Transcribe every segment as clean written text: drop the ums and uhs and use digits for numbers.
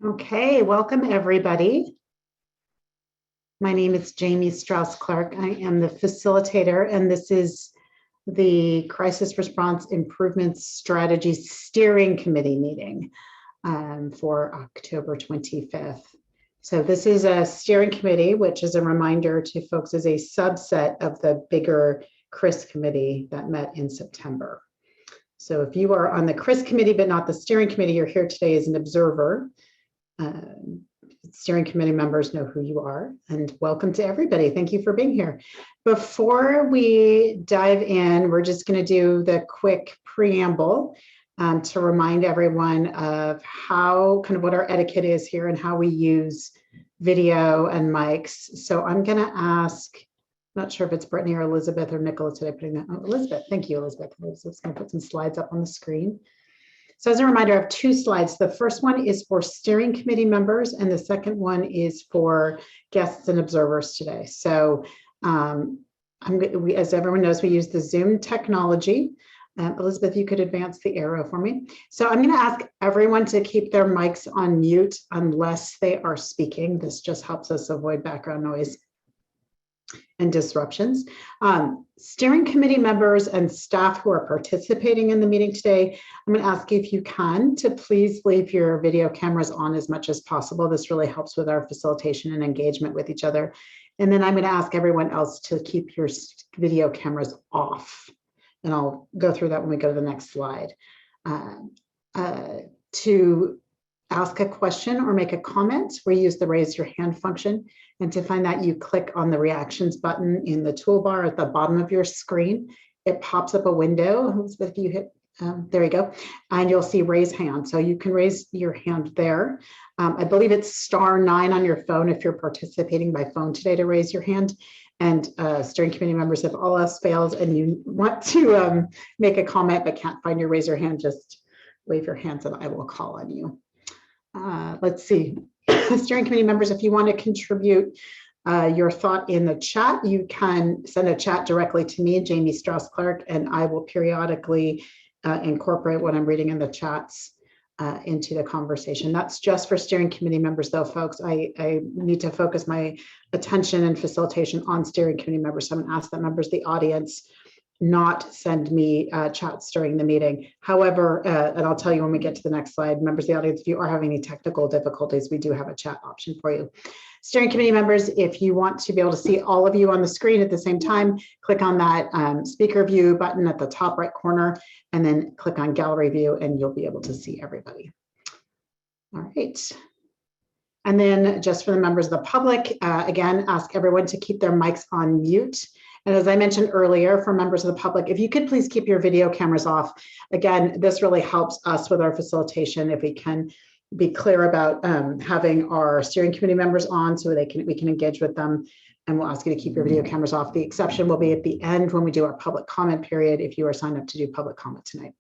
Okay, welcome everybody. My name is Jamie Strauss-Clark. I am the facilitator, and this is the Crisis Response Improvement Strategy Steering Committee meeting for October 25th. So this is a steering committee, which is a reminder to folks is a subset of the bigger CRIS committee that met in September. So if you are on the CRIS committee, but not the steering committee, you're here today as an observer. Steering committee members know who you are, and welcome to everybody. Thank you for being here. Before we dive in, we're just going to do the quick preamble to remind everyone of how what our etiquette is here and how we use video and mics. So I'm going to ask, not sure if it's Brittany or Elizabeth or Nicholas today putting that. Oh, Elizabeth, thank you, Elizabeth. Elizabeth's going to put some slides up on the screen. So as a reminder, I have two slides. The first one is for steering committee members, and the second one is for guests and observers today. So as everyone knows, we use the Zoom technology. Elizabeth, you could advance the arrow for me. So I'm going to ask everyone to keep their mics on mute unless they are speaking. This just helps us avoid background noise and disruptions. Steering committee members and staff who are participating in the meeting today, I'm going to ask you if you can to please leave your video cameras on as much as possible. This really helps with our facilitation and engagement with each other. And then I'm going to ask everyone else to keep your video cameras off. And I'll go through that when we go to the next slide. To ask a question or make a comment, we use the raise your hand function. And to find that, you click on the reactions button in the toolbar at the bottom of your screen. It pops up a window. If you hit, there you go, and you'll see raise hand. So you can raise your hand there. I believe it's *9 on your phone if you're participating by phone today to raise your hand. And steering committee members, if all else fails and you want to make a comment but can't find your raise your hand, just wave your hands and I will call on you. Let's see. Steering committee members, if you want to contribute your thought in the chat, you can send a chat directly to me, Jamie Strauss-Clark, and I will periodically incorporate what I'm reading in the chats into the conversation. That's just for steering committee members though, folks. I need to focus my attention and facilitation on steering committee members. So I'm going to ask that members of the audience not send me chats during the meeting. However, and I'll tell you when we get to the next slide, members of the audience, if you are having any technical difficulties, we do have a chat option for you. Steering committee members, if you want to be able to see all of you on the screen at the same time, click on that speaker view button at the top right corner, and then click on gallery view, and you'll be able to see everybody. All right. And then just for the members of the public, again, ask everyone to keep their mics on mute. And as I mentioned earlier, for members of the public, if you could please keep your video cameras off. Again, this really helps us with our facilitation if we can be clear about having our steering committee members on so we can engage with them. And we'll ask you to keep your video cameras off. The exception will be at the end when we do our public comment period if you are signed up to do public comment tonight.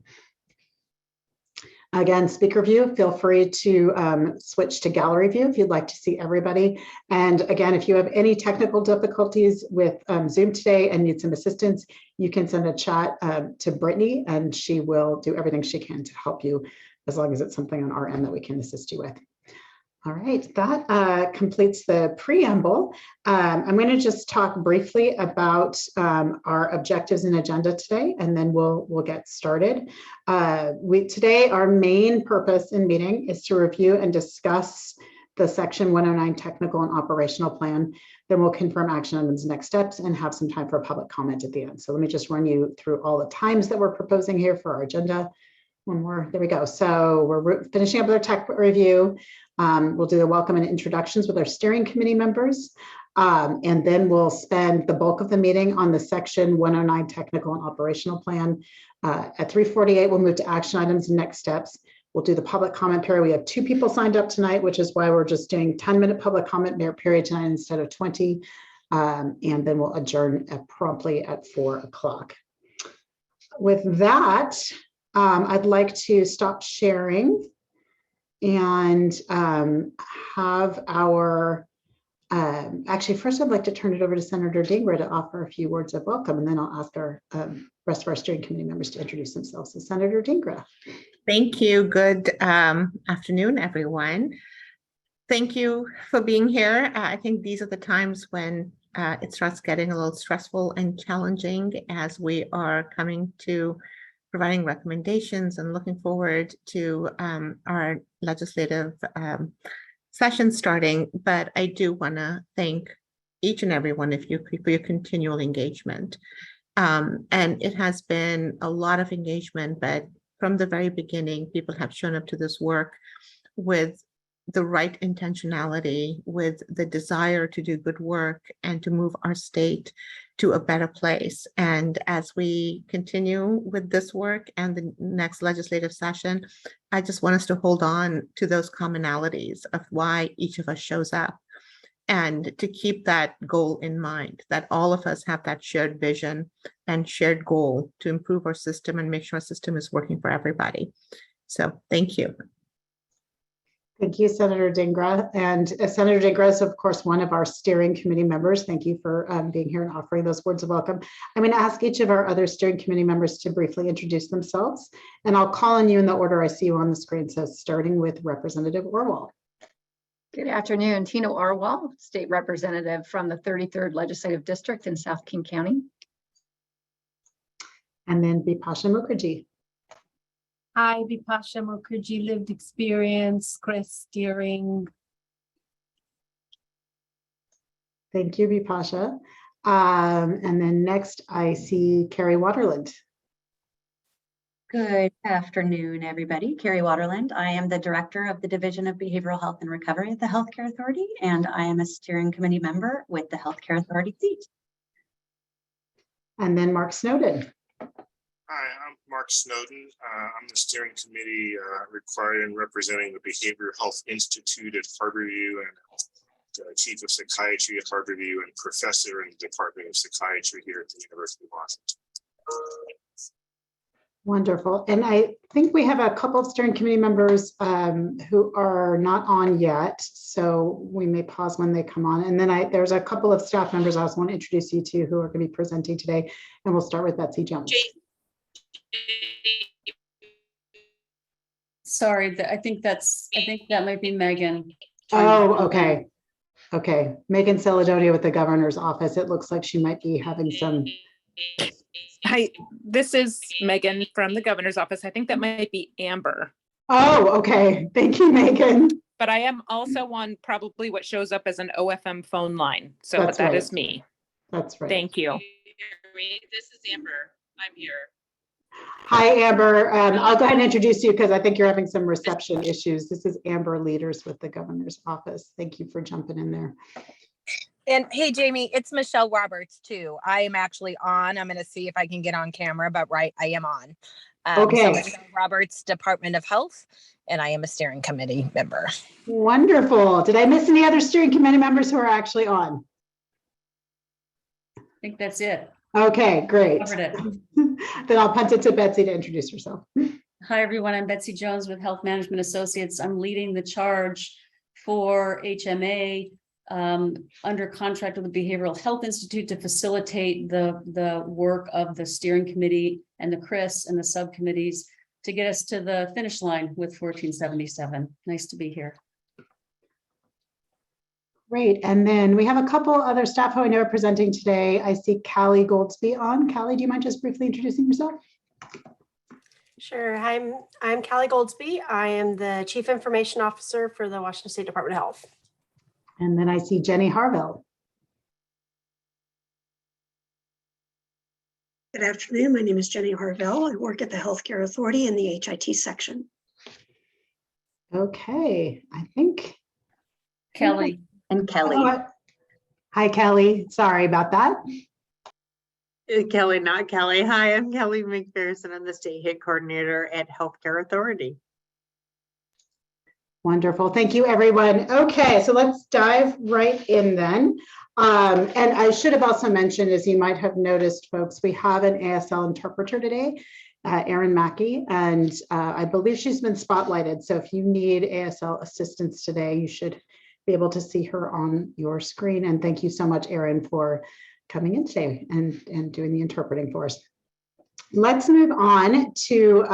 Again, speaker view, feel free to switch to gallery view if you'd like to see everybody. And again, if you have any technical difficulties with Zoom today and need some assistance, you can send a chat to Brittany and she will do everything she can to help you as long as it's something on our end that we can assist you with. All right, that completes the preamble. I'm going to just talk briefly about our objectives and agenda today, and then we'll get started. Today, our main purpose in meeting is to review and discuss the Section 109 technical and operational plan. Then we'll confirm action items, next steps, and have some time for public comment at the end. So let me just run you through all the times that we're proposing here for our agenda. One more, there we go. So we're finishing up with our tech review. We'll do the welcome and introductions with our steering committee members. And then we'll spend the bulk of the meeting on the Section 109 technical and operational plan. At 3:48, we'll move to action items and next steps. We'll do the public comment period. We have 2 people signed up tonight, which is why we're just doing 10-minute public comment period tonight instead of 20. And then we'll adjourn promptly at 4 o'clock. With that, I'd like to stop sharing and have our, actually first I'd like to turn it over to Senator Dingra to offer a few words of welcome, and then I'll ask our rest of our steering committee members to introduce themselves. So Senator Dingra. Thank you. Good afternoon, everyone. Thank you for being here. I think these are the times when it starts getting a little stressful and challenging as we are coming to providing recommendations and looking forward to our legislative session starting. But I do want to thank each and every one of you for your continual engagement. And it has been a lot of engagement, but from the very beginning, people have shown up to this work with the right intentionality, with the desire to do good work and to move our state to a better place. And as we continue with this work and the next legislative session, I just want us to hold on to those commonalities of why each of us shows up, and to keep that goal in mind, that all of us have that shared vision and shared goal to improve our system and make sure our system is working for everybody. So thank you. Thank you, Senator Dingra. And Senator Dingra is, of course, one of our steering committee members. Thank you for being here and offering those words of welcome. I'm going to ask each of our other steering committee members to briefly introduce themselves, and I'll call on you in the order I see you on the screen. So starting with Representative Orwell. Good afternoon, Tina Orwell, State Representative from the 33rd Legislative District in South King County. And then Bipasha Mukherjee. Hi, Bipasha Mukherjee, lived experience, CRIS Steering. Thank you, Bipasha. And then next I see Carrie Waterland. Good afternoon, everybody. Carrie Waterland. I am the Director of the Division of Behavioral Health and Recovery at the Healthcare Authority, and I am a steering committee member with the Healthcare Authority seat. And then Mark Snowden. Hi, I'm Mark Snowden. I'm the steering committee required and representing the Behavioral Health Institute at Harborview, and Chief of Psychiatry at Harborview and Professor in the Department of Psychiatry here at the University of Washington. Wonderful. And I think we have a couple of steering committee members who are not on yet, so we may pause when they come on. And then there's a couple of staff members I also want to introduce you to who are going to be presenting today. And we'll start with Betsy Jones. Sorry, I think that might be Megan. Oh, okay. Okay. Megan Celadonia with the governor's office. It looks like she might be having some. Hi, this is Megan from the governor's office. I think that might be Amber. Oh, okay. Thank you, Megan. But I am also on probably what shows up as an OFM phone line. So That's that right. is me. That's right. Thank you. This is Amber. I'm here. Hi, Amber. I'll go ahead and introduce you because I think you're having some reception issues. This is Amber Leaders with the governor's office. Thank you for jumping in there. And hey, Jamie, it's Michelle Roberts too. I am actually on. I'm going to see if I can get on camera, but I am on. Okay. So Michelle Roberts, Department of Health, and I am a steering committee member. Wonderful. Did I miss any other steering committee members who are actually on? I think that's it. Okay, great. Covered it. Then I'll punt it to Betsy to introduce herself. Hi, everyone. I'm Betsy Jones with Health Management Associates. I'm leading the charge for HMA under contract with the Behavioral Health Institute to facilitate the work of the steering committee and the CRIS and the subcommittees to get us to the finish line with 1477. Nice to be here. Great. And then we have a couple other staff who I know are presenting today. I see Callie Goldsby on. Callie, do you mind just briefly introducing yourself? Sure. I'm Callie Goldsby. I am the Chief Information Officer for the Washington State Department of Health. And then I see Jenny Harville. Good afternoon. My name is Jenny Harville. I work at the Healthcare Authority in the HIT section. Okay, I think. Kelly. And Kelly. Hi, Kelly. Sorry about that. Kelly, not Kelly. Hi, I'm Kelly McPherson. I'm the State HIT Coordinator at Healthcare Authority. Wonderful. Thank you, everyone. Okay, so let's dive right in then. And I should have also mentioned, as you might have noticed, folks, we have an ASL interpreter today, Erin Mackey, and I believe she's been spotlighted. So if you need ASL assistance today, you should be able to see her on your screen. And thank you so much, Erin, for coming in today and doing the interpreting for us. Let's move on to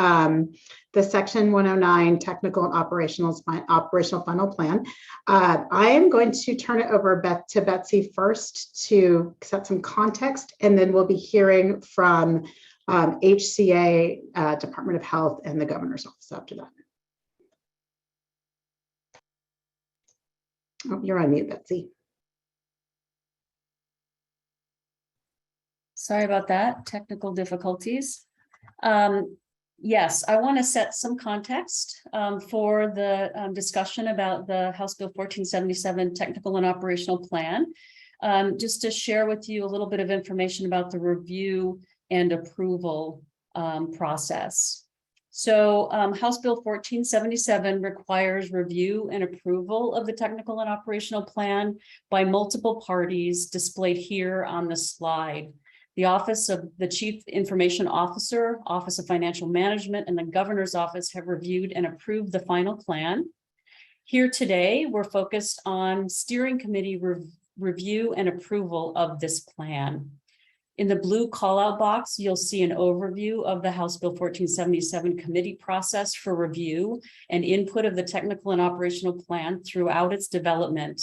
the Section 109 Technical and Operational Final Plan. I am going to turn it over to Betsy first to set some context, and then we'll be hearing from HCA, Department of Health, and the Governor's Office after that. Oh, you're on mute, Betsy. Sorry about that, technical difficulties. Yes, I want to set some context for the discussion about the House Bill 1477 Technical and Operational Plan. Just to share with you a little bit of information about the review and approval process. So House Bill 1477 requires review and approval of the technical and operational plan by multiple parties displayed here on the slide. The Office of the Chief Information Officer, Office of Financial Management, and the Governor's Office have reviewed and approved the final plan. Here today, we're focused on Steering Committee review and approval of this plan. In the blue call-out box, you'll see an overview of the House Bill 1477 committee process for review and input of the technical and operational plan throughout its development.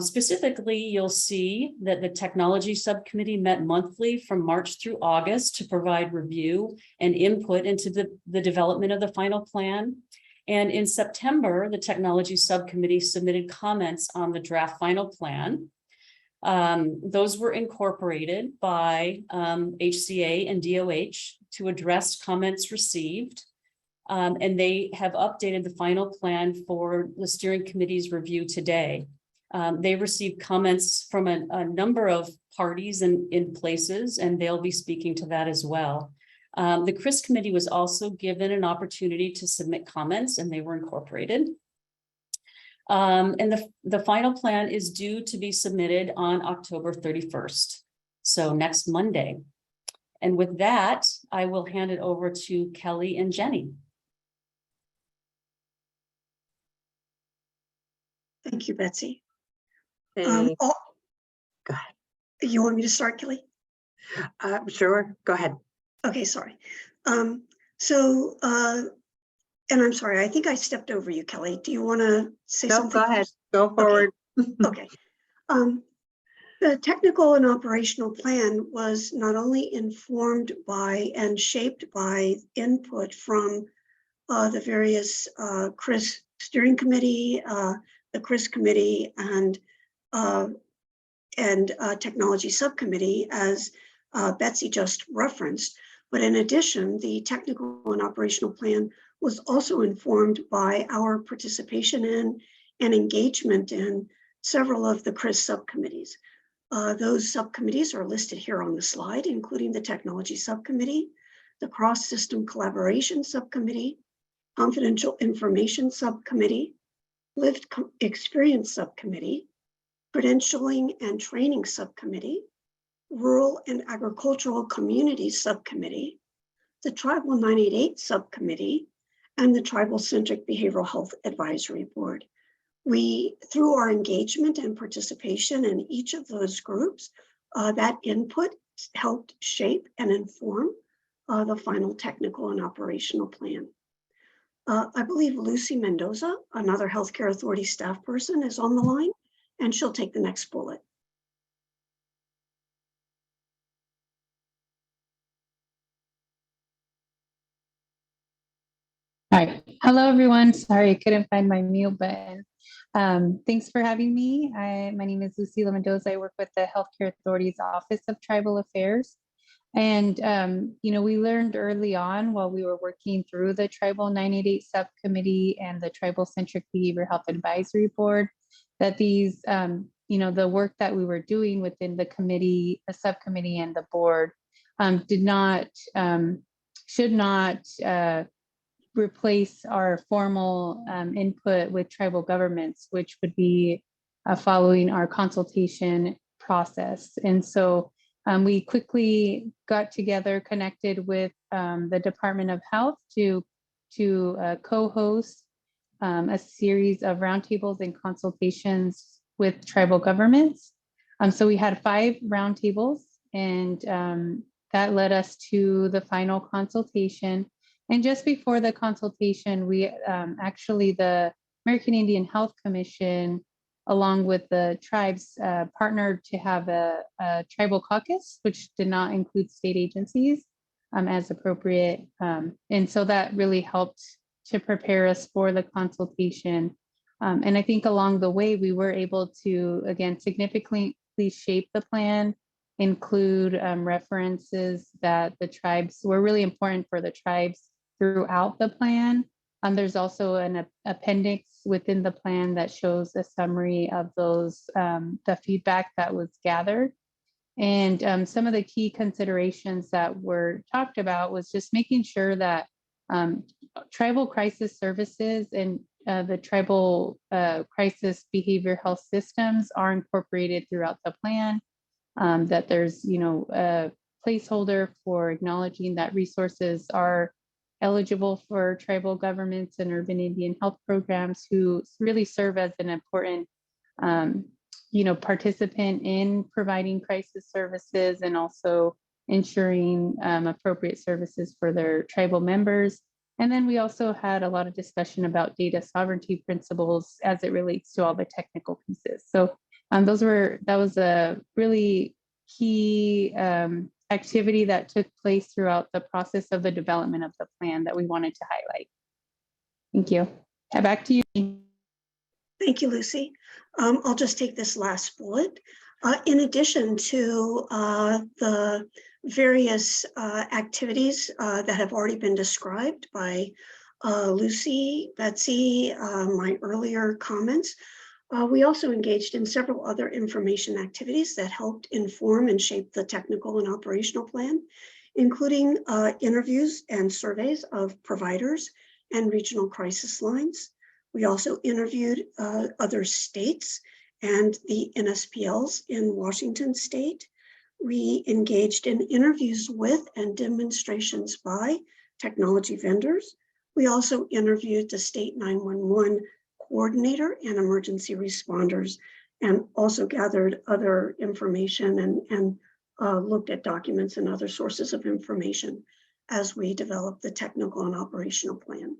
Specifically, you'll see that the technology subcommittee met monthly from March through August to provide review and input into the development of the final plan. And in September, the technology subcommittee submitted comments on the draft final plan. Those were incorporated by HCA and DOH to address comments received. And they have updated the final plan for the steering committee's review today. They received comments from a number of parties in places, and they'll be speaking to that as well. The CRIS Committee was also given an opportunity to submit comments, and they were incorporated. And the final plan is due to be submitted on October 31st, so next Monday. And with that, I will hand it over to Kelly and Jenny. Thank you, Betsy. Hey. Go ahead. You want me to start, Kelly? Sure, go ahead. Okay, sorry. And I'm sorry, I think I stepped over you, Kelly. Do you want to say something? Go ahead, go forward. Okay. The technical and operational plan was not only informed by and shaped by input from the various CRIS Steering Committee, the CRIS Committee, and Technology Subcommittee, as Betsy just referenced. But in addition, the technical and operational plan was also informed by our participation in and engagement in several of the CRIS subcommittees. Those subcommittees are listed here on the slide, including the Technology Subcommittee, the Cross-System Collaboration Subcommittee, Confidential Information Subcommittee, Lived Experience Subcommittee, Credentialing and Training Subcommittee, Rural and Agricultural Communities Subcommittee, the Tribal 988 Subcommittee, and the Tribal Centric Behavioral Health Advisory Board. We, through our engagement and participation in each of those groups, that input helped shape and inform the final technical and operational plan. I believe Lucy Mendoza, another Healthcare Authority staff person, is on the line, and she'll take the next bullet. Hi, hello everyone. Sorry, I couldn't find my mute button. Thanks for having me. My name is Lucy Mendoza. I work with the Healthcare Authority's Office of Tribal Affairs. And, we learned early on while we were working through the Tribal 988 Subcommittee and the Tribal Centric Behavioral Health Advisory Board that these, the work that we were doing within the committee, the subcommittee and the board should not replace our formal input with tribal governments, which would be following our consultation process. And so we quickly got together, connected with the Department of Health to co-host a series of roundtables and consultations with tribal governments. So we had 5 roundtables, and that led us to the final consultation. And just before the consultation, we actually, the American Indian Health Commission, along with the tribes, partnered to have a tribal caucus, which did not include state agencies as appropriate. And so that really helped to prepare us for the consultation. And I think along the way, we were able to, again, significantly shape the plan, include references that the tribes were really important for the tribes throughout the plan. There's also an appendix within the plan that shows a summary of those, the feedback that was gathered. And some of the key considerations that were talked about was just making sure that tribal crisis services and the tribal crisis behavior health systems are incorporated throughout the plan, that there's, a placeholder for acknowledging that resources are eligible for tribal governments and urban Indian health programs who really serve as an important, participant in providing crisis services and also ensuring appropriate services for their tribal members. And then we also had a lot of discussion about data sovereignty principles as it relates to all the technical pieces. So that was a really key activity that took place throughout the process of the development of the plan that we wanted to highlight. Thank you. Back to you. Thank you, Lucy. I'll just take this last bullet. In addition to the various activities that have already been described by Lucy, Betsy, my earlier comments, we also engaged in several other information activities that helped inform and shape the technical and operational plan, including interviews and surveys of providers and regional crisis lines. We also interviewed other states and the NSPLs in Washington state. We engaged in interviews with and demonstrations by technology vendors. We also interviewed the state 911 coordinator and emergency responders, and also gathered other information and looked at documents and other sources of information as we developed the technical and operational plan.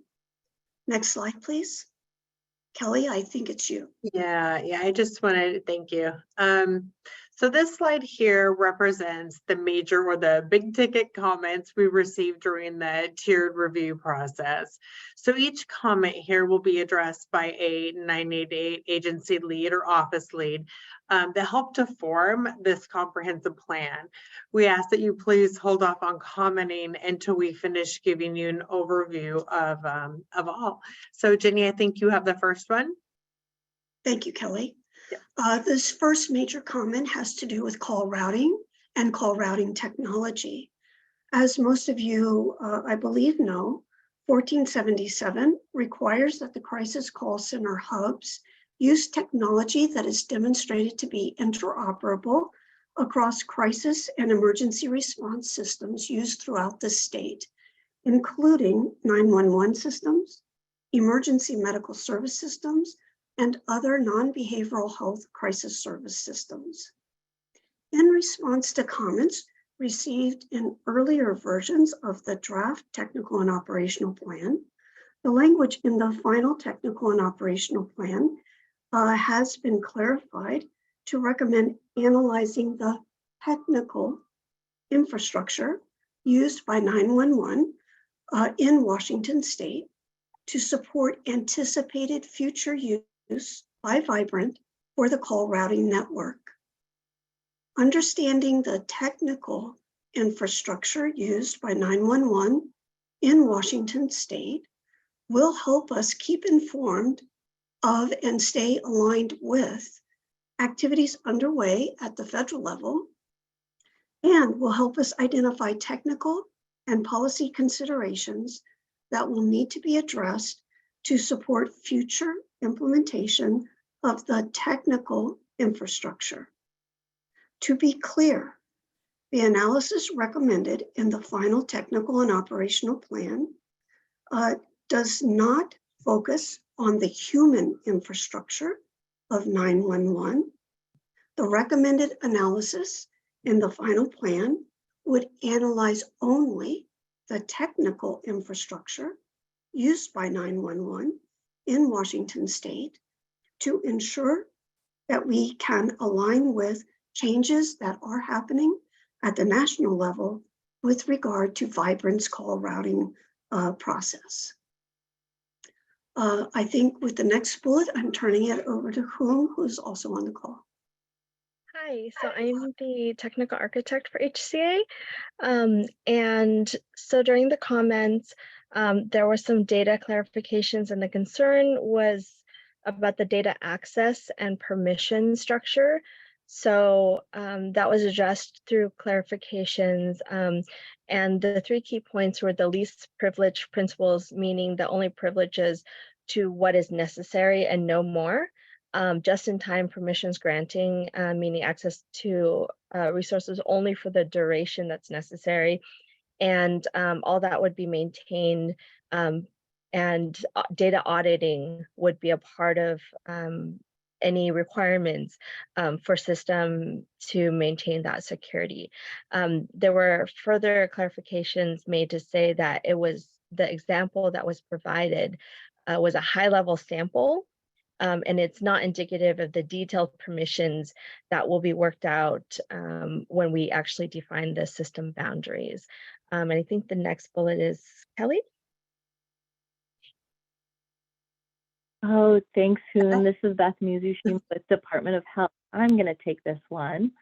Next slide, please. Kelly, I think it's you. Yeah, I just wanted to thank you. So this slide here represents the major or the big ticket comments we received during the tiered review process. So each comment here will be addressed by a 988 agency lead or office lead that helped to form this comprehensive plan. We ask that you please hold off on commenting until we finish giving you an overview of all. So Jenny, I think you have the first one. Thank you, Kelly. This first major comment has to do with call routing and call routing technology. As most of you, I believe, know, 1477 requires that the crisis call center hubs use technology that is demonstrated to be interoperable across crisis and emergency response systems used throughout the state, including 911 systems, emergency medical service systems, and other non-behavioral health crisis service systems. In response to comments received in earlier versions of the draft technical and operational plan, the language in the final technical and operational plan has been clarified to recommend analyzing the technical infrastructure used by 911 in Washington state to support anticipated future use by Vibrant for the call routing network. Understanding the technical infrastructure used by 911 in Washington state will help us keep informed of and stay aligned with activities underway at the federal level, and will help us identify technical and policy considerations that will need to be addressed to support future implementation of the technical infrastructure. To be clear, the analysis recommended in the final technical and operational plan does not focus on the human infrastructure of 911. The recommended analysis in the final plan would analyze only the technical infrastructure used by 911 in Washington state to ensure that we can align with changes that are happening at the national level with regard to Vibrant's call routing process. I think with the next bullet, I'm turning it over to who's also on the call. Hi, so I'm the technical architect for HCA. And so during the comments, there were some data clarifications, and the concern was about the data access and permission structure. So that was addressed through clarifications. And the 3 key points were the least privilege principles, meaning the only privileges to what is necessary and no more. Just-in-time permissions granting, meaning access to resources only for the duration that's necessary. And all that would be maintained, and data auditing would be a part of any requirements for system to maintain that security. There were further clarifications made to say that it was the example that was provided was a high-level sample, and it's not indicative of the detailed permissions that will be worked out when we actually define the system boundaries. And I think the next bullet is Kelly. Oh, thanks, Hoon. This is Beth Musushim with Department of Health. I'm going to take this one.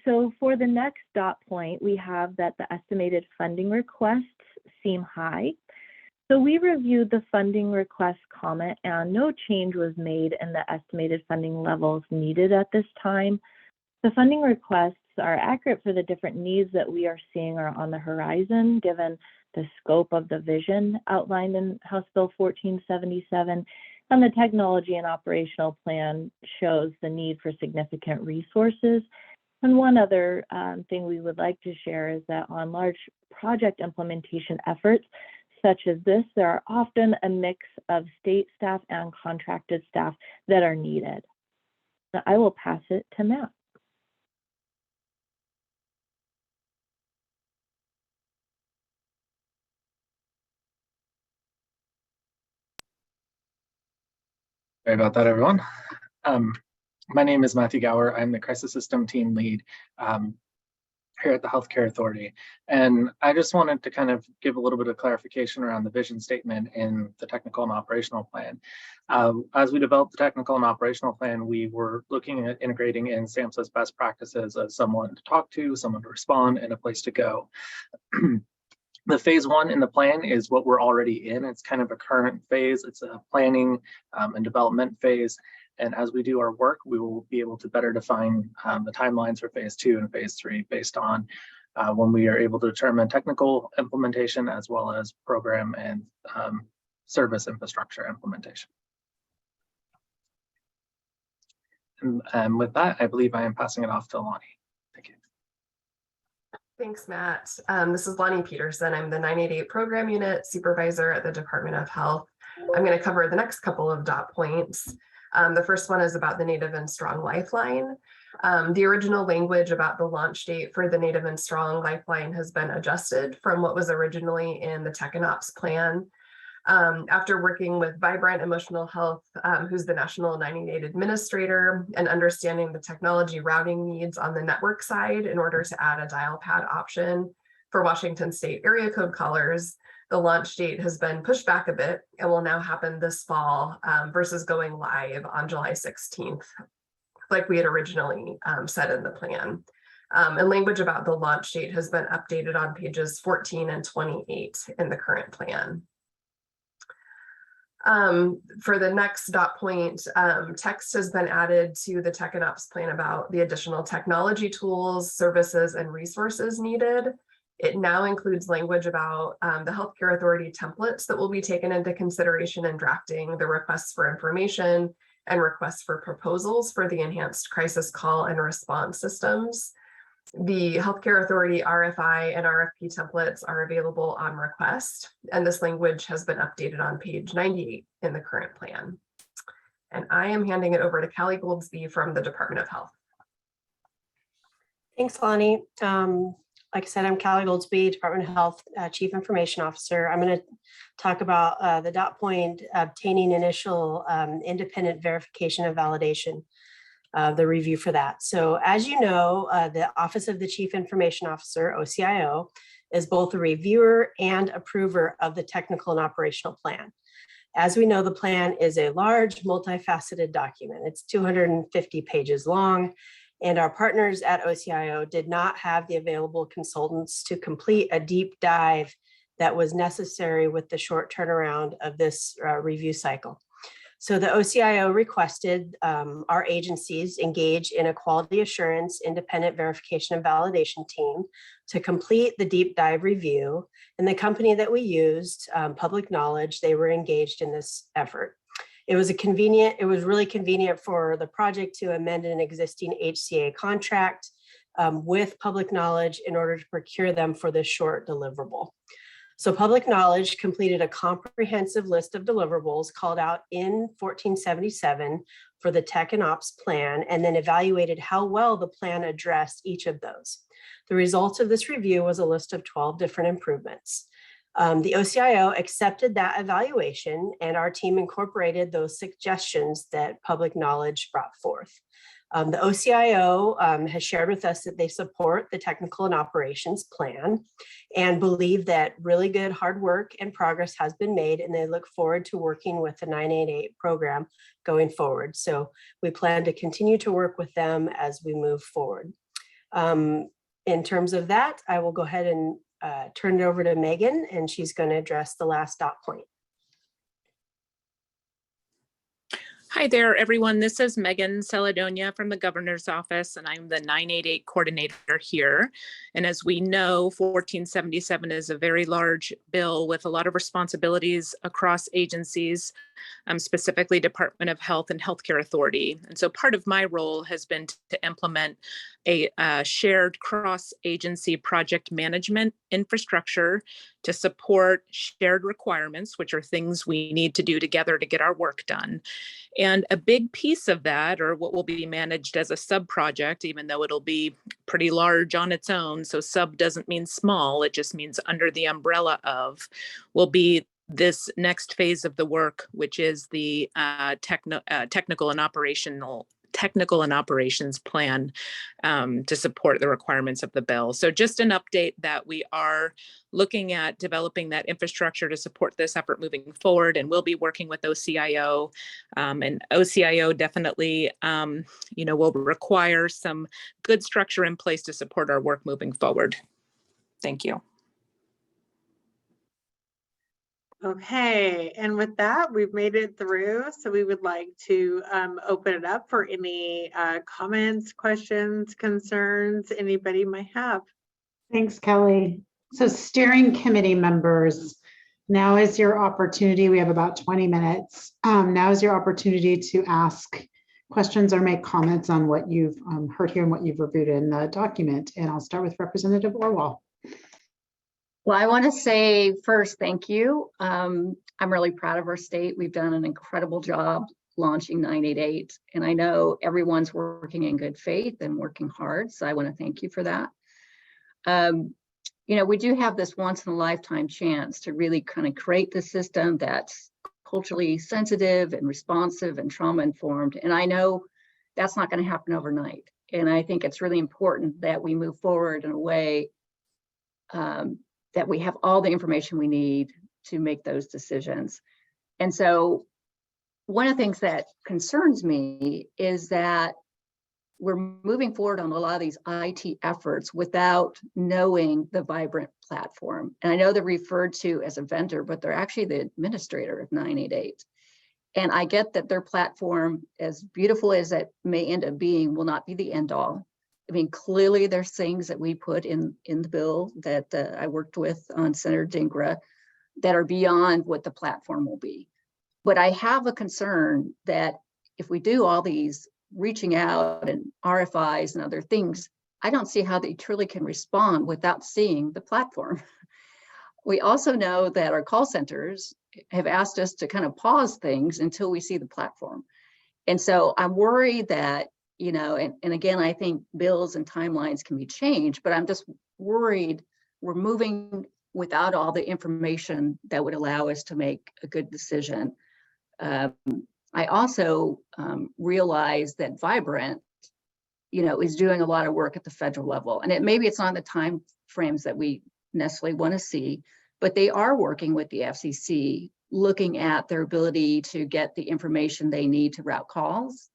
So for the next dot point, we have that the estimated funding requests seem high. So we reviewed the funding request comment, and no change was made in the estimated funding levels needed at this time. The funding requests are accurate for the different needs that we are seeing are on the horizon, given the scope of the vision outlined in House Bill 1477, and the technology and operational plan shows the need for significant resources. And one other thing we would like to share is that on large project implementation efforts, such as this, there are often a mix of state staff and contracted staff that are needed. So I will pass it to Matt. Sorry about that, everyone. My name is Matthew Gower. I'm the Crisis System Team Lead here at the Healthcare Authority. And I just wanted to kind of give a little bit of clarification around the vision statement in the technical and operational plan. As we developed the technical and operational plan, we were looking at integrating in SAMHSA's best practices as someone to talk to, someone to respond, and a place to go. The phase 1 in the plan is what we're already in. It's kind of a current phase. It's a planning and development phase. And as we do our work, we will be able to better define the timelines for phase 2 and phase 3 based on when we are able to determine technical implementation as well as program and service infrastructure implementation. And with that, I believe I am passing it off to Lonnie. Thank you. Thanks, Matt. This is Lonnie Peterson. I'm the 988 Program Unit Supervisor at the Department of Health. I'm going to cover the next couple of dot points. The first one is about the Native and Strong Lifeline. The original language about the launch date for the Native and Strong Lifeline has been adjusted from what was originally in the Tech and Ops plan. After working with Vibrant Emotional Health, who's the National 988 Administrator, and understanding the technology routing needs on the network side in order to add a dial pad option for Washington State area code callers, the launch date has been pushed back a bit and will now happen this fall versus going live on July 16th, like we had originally said in the plan. And language about the launch date has been updated on pages 14 and 28 in the current plan. For the next dot point, text has been added to the Tech and Ops plan about the additional technology tools, services, and resources needed. It now includes language about the Healthcare Authority templates that will be taken into consideration in drafting the requests for information and requests for proposals for the enhanced crisis call and response systems. The Healthcare Authority RFI and RFP templates are available on request, and this language has been updated on page 98 in the current plan. And I am handing it over to Callie Goldsby from the Department of Health. Thanks, Lonnie. like I said, I'm Callie Goldsby, Department of Health Chief Information Officer. I'm going to talk about the dot point obtaining initial independent verification and validation, the review for that. So as you know, the Office of the Chief Information Officer, OCIO, is both a reviewer and approver of the technical and operational plan. As we know, the plan is a large, multifaceted document. It's 250 pages long, and our partners at OCIO did not have the available consultants to complete a deep dive that was necessary with the short turnaround of this review cycle. So the OCIO requested our agencies engage in a quality assurance, independent verification and validation team to complete the deep dive review. And the company that we used, Public Knowledge, they were engaged in this effort. It was really convenient for the project to amend an existing HCA contract with Public Knowledge in order to procure them for this short deliverable. So Public Knowledge completed a comprehensive list of deliverables called out in 1477 for the Tech and Ops plan, and then evaluated how well the plan addressed each of those. The result of this review was a list of 12 different improvements. The OCIO accepted that evaluation, and our team incorporated those suggestions that Public Knowledge brought forth. The OCIO has shared with us that they support the technical and operations plan and believe that really good hard work and progress has been made, and they look forward to working with the 988 program going forward. So we plan to continue to work with them as we move forward. In terms of that, I will go ahead and turn it over to Megan, and she's going to address the last dot point. Hi there, everyone. This is Megan Celadonia from the Governor's Office, and I'm the 988 coordinator here. And as we know, 1477 is a very large bill with a lot of responsibilities across agencies, specifically Department of Health and Healthcare Authority. And so part of my role has been to implement a shared cross-agency project management infrastructure to support shared requirements, which are things we need to do together to get our work done. And a big piece of that, or what will be managed as a sub-project, even though it'll be pretty large on its own, so sub doesn't mean small, it just means under the umbrella of, will be this next phase of the work, which is the technical and operations plan to support the requirements of the bill. So just an update that we are looking at developing that infrastructure to support this effort moving forward, and we'll be working with OCIO. And OCIO definitely, will require some good structure in place to support our work moving forward. Thank you. Okay, and with that, we've made it through. So we would like to open it up for any comments, questions, concerns anybody might have. Thanks, Kelly. So steering committee members, now is your opportunity. We have about 20 minutes. Now is your opportunity to ask questions or make comments on what you've heard here and what you've reviewed in the document. And I'll start with Representative Orwell. Well, I want to say first, thank you. I'm really proud of our state. We've done an incredible job launching 988, and I know everyone's working in good faith and working hard. So I want to thank you for that. We do have this once in a lifetime chance to really kind of create the system that's culturally sensitive and responsive and trauma informed. And I know that's not going to happen overnight. And I think it's really important that we move forward in a way that we have all the information we need to make those decisions. And so one of the things that concerns me is that we're moving forward on a lot of these IT efforts without knowing the Vibrant platform. And I know they're referred to as a vendor, but they're actually the administrator of 988. And I get that their platform, as beautiful as it may end up being, will not be the end all. I mean, clearly there's things that we put in the bill that I worked with on Senator Dingra that are beyond what the platform will be. But I have a concern that if we do all these reaching out and RFIs and other things, I don't see how they truly can respond without seeing the platform. We also know that our call centers have asked us to kind of pause things until we see the platform. And so I'm worried that, and again, I think bills and timelines can be changed, but I'm just worried we're moving without all the information that would allow us to make a good decision. I also realize that Vibrant, is doing a lot of work at the federal level, and maybe it's on the time frames that we necessarily want to see, but they are working with the FCC, looking at their ability to get the information they need to route calls.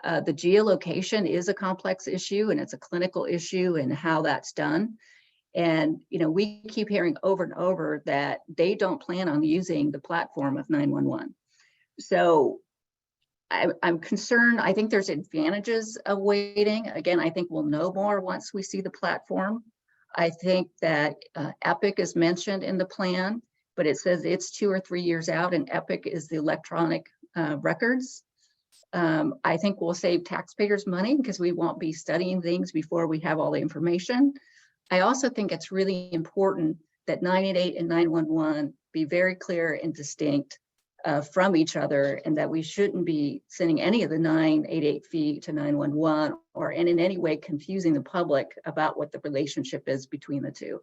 The geolocation is a complex issue, and it's a clinical issue, and how that's done. And we keep hearing over and over that they don't plan on using the platform of 911. So I'm concerned. I think there's advantages of waiting. Again, I think we'll know more once we see the platform. I think that Epic is mentioned in the plan, but it says it's 2 or 3 years out, and Epic is the electronic records. I think we'll save taxpayers money because we won't be studying things before we have all the information. I also think it's really important that 988 and 911 be very clear and distinct from each other, and that we shouldn't be sending any of the 988 feed to 911 or in any way confusing the public about what the relationship is between the two.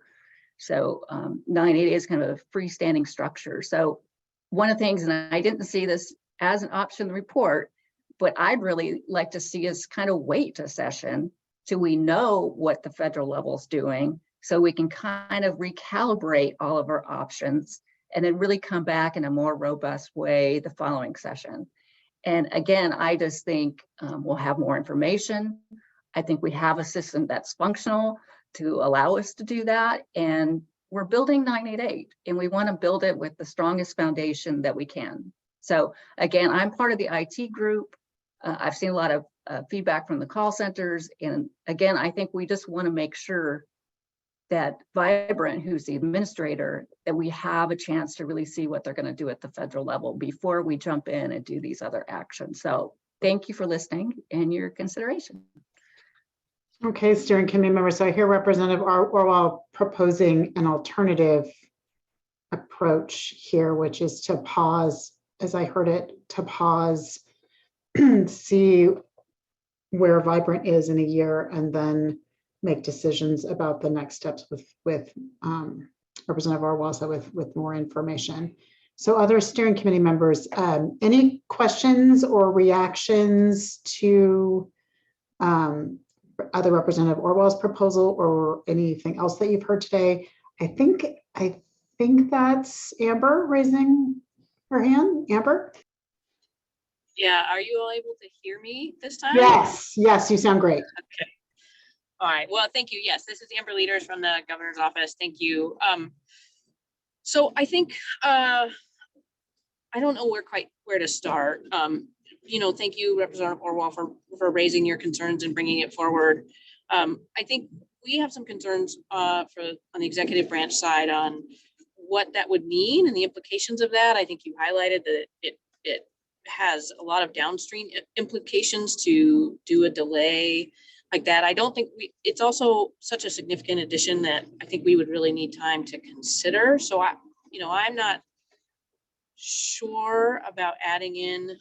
So 988 is kind of a freestanding structure. So one of the things, and I didn't see this as an option in the report, but I'd really like to see us kind of wait a session till we know what the federal level is doing, so we can kind of recalibrate all of our options and then really come back in a more robust way the following session. And again, I just think we'll have more information. I think we have a system that's functional to allow us to do that. And we're building 988, and we want to build it with the strongest foundation that we can. So again, I'm part of the IT group. I've seen a lot of feedback from the call centers. And again, I think we just want to make sure that Vibrant, who's the administrator, that we have a chance to really see what they're going to do at the federal level before we jump in and do these other actions. So thank you for listening and your consideration. Okay, steering committee members. So I hear Representative Orwell proposing an alternative approach here, which is to pause, as I heard it, to pause, see where Vibrant is in a year, and then make decisions about the next steps with Representative Orwell, so with more information. So other steering committee members, any questions or reactions to either Representative Orwell's proposal or anything else that you've heard today? I think that's Amber raising her hand. Amber? Yeah, are you all able to hear me this time? Yes, you sound great. Okay. All right, well, thank you. Yes, this is Amber Leaders from the governor's office. Thank you. So I think, I don't know where to start. Thank you, Representative Orwell, for raising your concerns and bringing it forward. I think we have some concerns on the executive branch side on what that would mean and the implications of that. I think you highlighted that it has a lot of downstream implications to do a delay like that. I don't think it's also such a significant addition that I think we would really need time to consider. So I'm not sure about adding in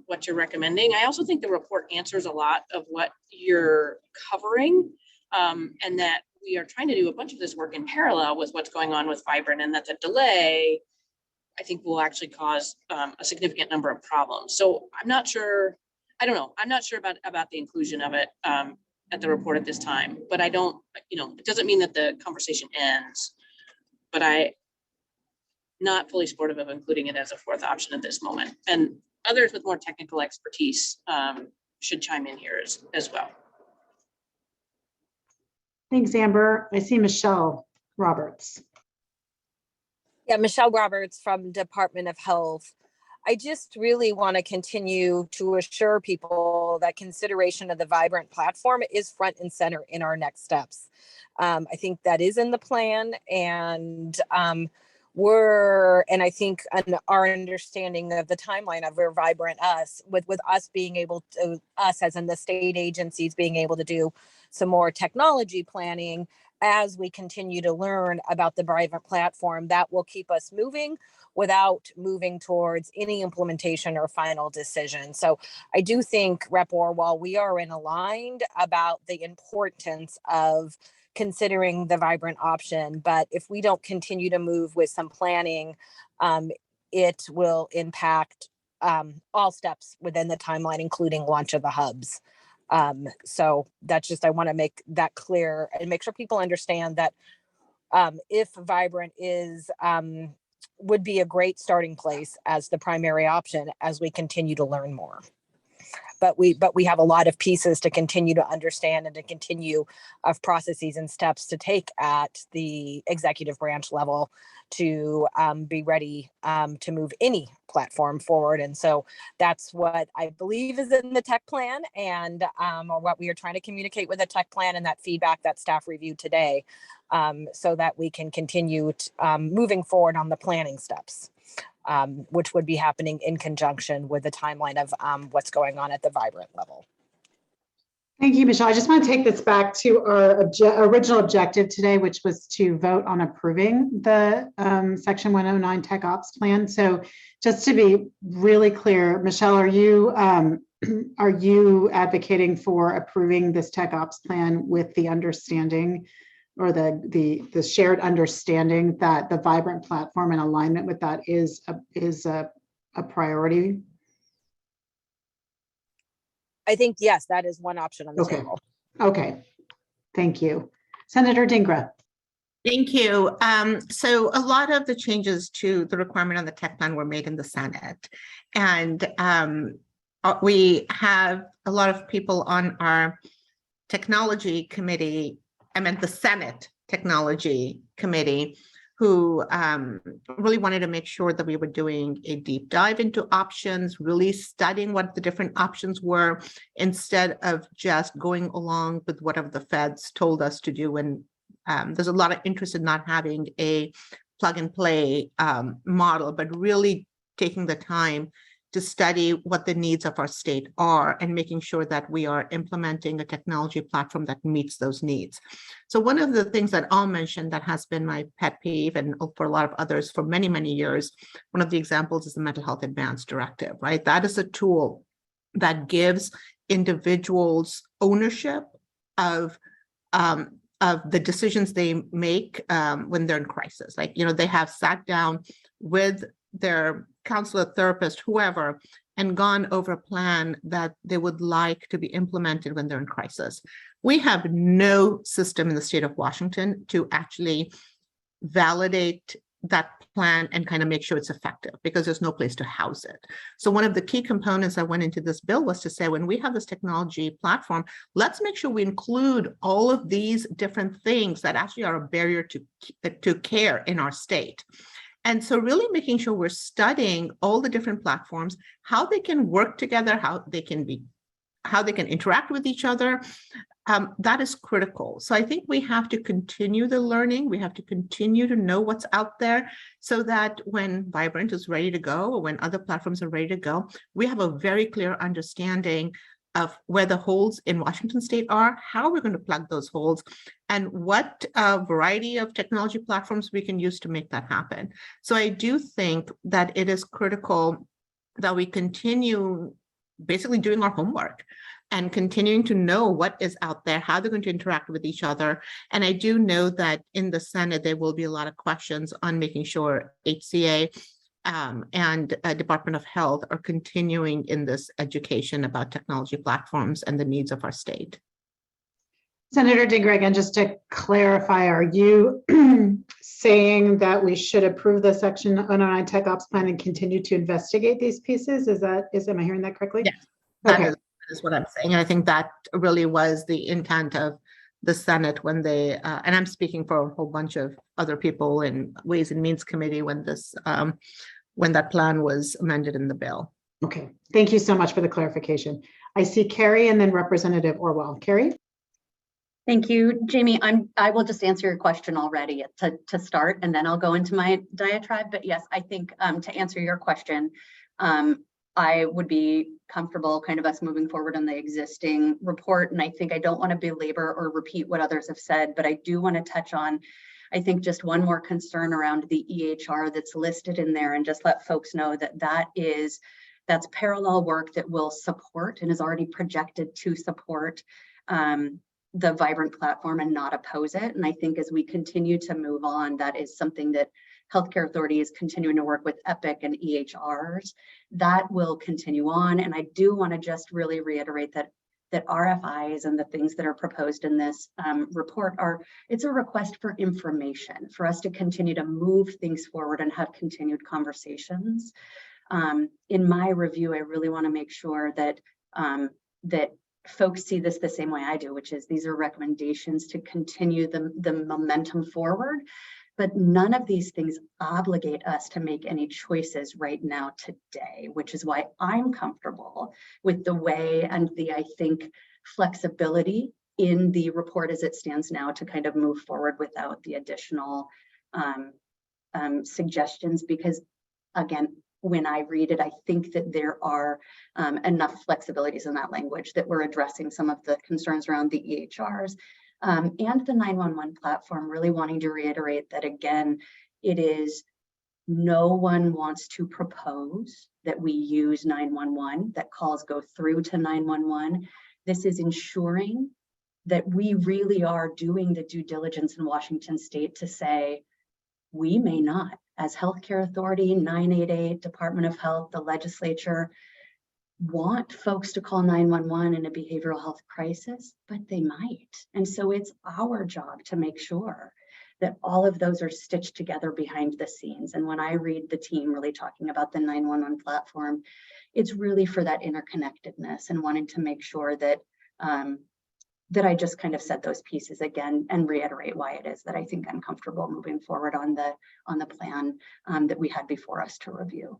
what you're recommending. I also think the report answers a lot of what you're covering, and that we are trying to do a bunch of this work in parallel with what's going on with Vibrant, and that the delay, I think, will actually cause a significant number of problems. So I'm not sure. I don't know. I'm not sure about the inclusion of it at the report at this time, but I don't, it doesn't mean that the conversation ends, but I'm not fully supportive of including it as a fourth option at this moment. And others with more technical expertise should chime in here as well. Thanks, Amber. I see Michelle Roberts. Yeah, Michelle Roberts from Department of Health. I just really want to continue to assure people that consideration of the Vibrant platform is front and center in our next steps. I think that is in the plan, and I think our understanding of the timeline of where Vibrant us, with us being able to, us as in the state agencies being able to do some more technology planning as we continue to learn about the Vibrant platform, that will keep us moving without moving towards any implementation or final decision. So I do think, Rep. Orwell, we are aligned about the importance of considering the vibrant option. But if we don't continue to move with some planning, it will impact all steps within the timeline, including launch of the hubs. So that's just, I want to make that clear and make sure people understand that if vibrant is would be a great starting place as the primary option as we continue to learn more. But we have a lot of pieces to continue to understand and to continue of processes and steps to take at the executive branch level to be ready to move any platform forward. And so that's what I believe is in the tech plan, and or what we are trying to communicate with the tech plan and that feedback that staff reviewed today, so that we can continue moving forward on the planning steps. Which would be happening in conjunction with the timeline of what's going on at the vibrant level. Thank you, Michelle. I just want to take this back to our original objective today, which was to vote on approving the Section 109 Tech Ops Plan. So just to be really clear, Michelle, are you advocating for approving this Tech Ops Plan with the understanding or the shared understanding that the vibrant platform in alignment with that is a priority? I think, yes, that is one option on the table. Okay, thank you. Senator Dingra. Thank you. So a lot of the changes to the requirement on the tech plan were made in the Senate. And we have a lot of people on our technology committee, I meant the Senate Technology Committee, who really wanted to make sure that we were doing a deep dive into options, really studying what the different options were, instead of just going along with whatever the feds told us to do. And there's a lot of interest in not having a plug and play model, but really taking the time to study what the needs of our state are and making sure that we are implementing a technology platform that meets those needs. So one of the things that I'll mention that has been my pet peeve, and for a lot of others for many, many years, one of the examples is the Mental Health Advance Directive, right? That is a tool that gives individuals ownership of the decisions they make when they're in crisis. Like, you know, they have sat down with their counselor, therapist, whoever, and gone over a plan that they would like to be implemented when they're in crisis. We have no system in the state of Washington to actually validate that plan and kind of make sure it's effective, because there's no place to house it. So one of the key components that went into this bill was to say, when we have this technology platform, let's make sure we include all of these different things that actually are a barrier to care in our state. And so really making sure we're studying all the different platforms, how they can work together, how they can interact with each other. That is critical. So I think we have to continue the learning. We have to continue to know what's out there so that when Vibrant is ready to go, or when other platforms are ready to go, we have a very clear understanding of where the holes in Washington state are, how we're going to plug those holes, and what variety of technology platforms we can use to make that happen. So I do think that it is critical that we continue basically doing our homework and continuing to know what is out there, how they're going to interact with each other. And I do know that in the Senate, there will be a lot of questions on making sure HCA and Department of Health are continuing in this education about technology platforms and the needs of our state. Senator Dingra, again, just to clarify, are you saying that we should approve the Section 109 Tech Ops Plan and continue to investigate these pieces? Am I hearing that correctly? Yes, that is what I'm saying. And I think that really was the intent of the Senate when they, and I'm speaking for a whole bunch of other people in Ways and Means Committee when this, when that plan was amended in the bill. Okay, thank you so much for the clarification. I see Carrie and then Representative Orwell. Carrie? Thank you, Jamie. I will just answer your question already to start, and then I'll go into my diatribe. But yes, I think to answer your question, I would be comfortable kind of us moving forward on the existing report. And I think I don't want to belabor or repeat what others have said, but I do want to touch on, I think, just one more concern around the EHR that's listed in there, and just let folks know that that's parallel work that will support and is already projected to support the Vibrant platform and not oppose it. And I think as we continue to move on, that is something that Healthcare Authority is continuing to work with EPIC and EHRs. That will continue on. And I do want to just really reiterate that RFIs and the things that are proposed in this report it's a request for information for us to continue to move things forward and have continued conversations. In my review, I really want to make sure that that folks see this the same way I do, which is these are recommendations to continue the momentum forward. But none of these things obligate us to make any choices right now today, which is why I'm comfortable with the way and the, I think, flexibility in the report as it stands now to kind of move forward without the additional suggestions. Because again, when I read it, I think that there are enough flexibilities in that language that we're addressing some of the concerns around the EHRs. And the 911 platform, really wanting to reiterate that again, it is no one wants to propose that we use 911, that calls go through to 911. This is ensuring that we really are doing the due diligence in Washington State to say, we may not, as Healthcare Authority, 988, Department of Health, the legislature, want folks to call 911 in a behavioral health crisis, but they might. And so it's our job to make sure that all of those are stitched together behind the scenes. And when I read the team really talking about the 911 platform, it's really for that interconnectedness and wanting to make sure that that I just kind of said those pieces again and reiterate why it is that I think I'm comfortable moving forward on the plan that we had before us to review.